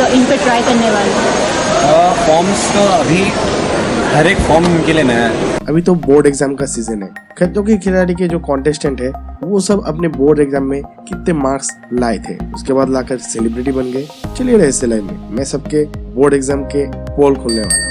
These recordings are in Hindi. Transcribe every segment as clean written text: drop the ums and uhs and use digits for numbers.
इन पे ट्राई करने वाले हैं? फॉर्म्स तो अभी हर एक फॉर्म के लिए नया है। अभी तो बोर्ड एग्जाम का सीजन है। खतरों के खिलाड़ी के जो कॉन्टेस्टेंट है वो सब अपने बोर्ड एग्जाम में कितने मार्क्स लाए थे उसके बाद लाकर सेलिब्रिटी बन गए। चलिए रहस्य लाइन में मैं सबके बोर्ड एग्जाम के पोल खोलने वाला हूँ।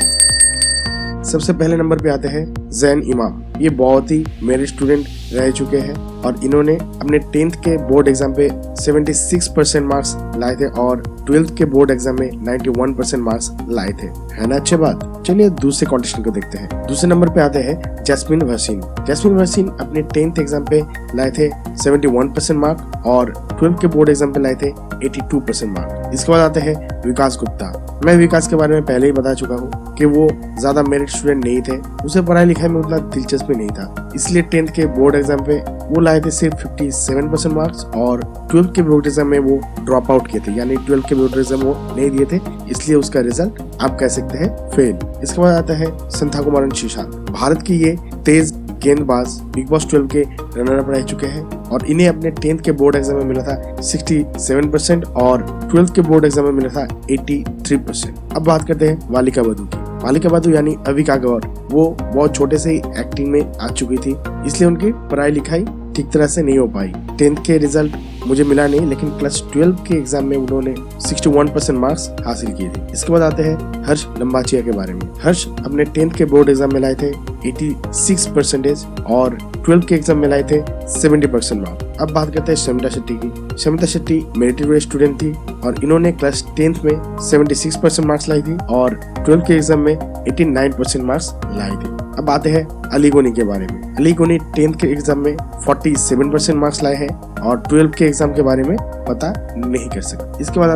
सबसे पहले नंबर पे आते हैं जैन इमाम। ये बहुत ही मेरिट स्टूडेंट रह चुके हैं और इन्होंने अपने 10th के बोर्ड एग्जाम पे 76% मार्क्स लाए थे और 12th के बोर्ड एग्जाम में 91% मार्क्स लाए थे। है ना अच्छी बात। चलिए दूसरे कॉन्टेस्टेंट को देखते हैं। दूसरे नंबर पे आते हैं जैस्मिन वसीम। जैस्मिन वसीम अपने 10th एग्जाम पे लाए थे 71% मार्क और 12th के बोर्ड एग्जाम पे लाए थे 82% मार्क। इसके बाद आते हैं विकास गुप्ता। मैं विकास के बारे में पहले ही बता चुका हूँ कि वो ज्यादा मेरिट स्टूडेंट नहीं थे, उसे पढ़ाई लिखाई में उतना दिलचस्पी नहीं था, इसलिए 10th के बोर्ड एग्जाम पे वो लाए थे सिर्फ 57% मार्क्स और 12th के बोर्ड एग्जाम में वो ड्रॉप आउट किए थे, यानी 12th के बोर्ड एग्जाम वो नहीं दिए थे, इसलिए उसका रिजल्ट आप कह सकते हैं फेल। इसके बाद आता है संथाकुमारन श्रीशांत। भारत की ये तेज गेंदबाज बिग बॉस 12 के रनर अप रह चुके हैं और इन्हें अपने 10th के बोर्ड एग्जाम में मिला था 67% और 12th के बोर्ड एग्जाम में मिला था 83%। अब बात करते हैं वालिका बधू की। वालिका बधू यानी अविका गौर, वो बहुत छोटे से ही एक्टिंग में आ चुकी थी, इसलिए उनकी पढ़ाई लिखाई ठीक तरह से नहीं हो पाई। 10th के रिजल्ट मुझे मिला नहीं, लेकिन क्लास 12 के एग्जाम में उन्होंने 61% मार्क्स हासिल किए थे। इसके बाद आते हैं हर्ष लंबाचिया के बारे में। हर्ष अपने 10th के बोर्ड एग्जाम में लाए थे 86% और 12th के एग्जाम में लाए थे 70% मार्क्स। अब बात करते हैं शमिता शेट्टी की। शमिता शेट्टी मेरिटोरियस स्टूडेंट थी और इन्होंने क्लास 10th में 76% मार्क्स लाई थी और 12th के एग्जाम में 89% मार्क्स लाए थे। अब आते हैं अली गोनी के बारे में। अली गोनी 10th के एग्जाम में 47% मार्क्स लाए हैं और 12th के एग्जाम के बारे में पता नहीं कर सकते। इसके बाद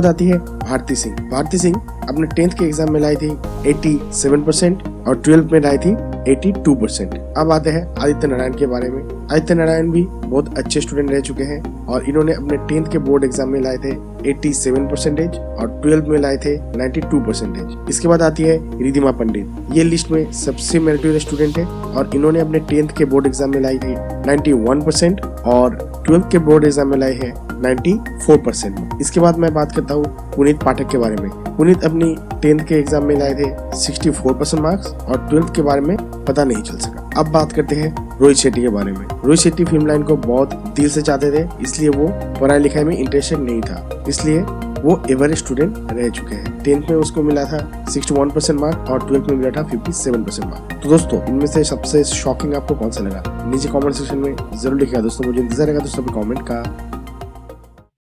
आती है भारती सिंह। भारती सिंह अपने 10th के एग्जाम में लाई थी 87% और 12th में लाई थी 82%। अब आते हैं आदित्य नारायण के बारे में। आदित्य नारायण भी बहुत अच्छे स्टूडेंट रह चुके हैं और इन्होंने अपने 10th के बोर्ड एग्जाम में लाए थे 87% और 12th में लाए थे 92%। इसके बाद आती है रिधिमा पंडित। ये लिस्ट में सबसे मेरिटोरियस स्टूडेंट है और इन्होंने अपने 10th के बोर्ड एग्जाम में लाई थी 91% और 12th के बोर्ड एग्जाम में लाए हैं 94%। इसके बाद मैं बात करता हूँ पुनीत पाठक के बारे में। पुनीत अपनी 10th के एग्जाम में लाए थे 64% मार्क्स और 12th के बारे में पता नहीं चल सका। अब बात करते हैं रोहित शेट्टी के बारे में। रोहित शेट्टी फिल्म लाइन को बहुत दिल से चाहते थे, इसलिए वो पढ़ाई लिखाई में इंटरेस्टेड नहीं था, इसलिए वो एवरेज स्टूडेंट रह चुके हैं। 10th में उसको मिला था 61% मार्क और 12th में मिला था 57% मार्क। तो दोस्तों इनमें से सबसे शॉकिंग आपको कौन सा लगा नीचे कमेंट सेक्शन में जरूर लिखिएगा। दोस्तों मुझे इंतजार रहेगा दोस्तों कमेंट का।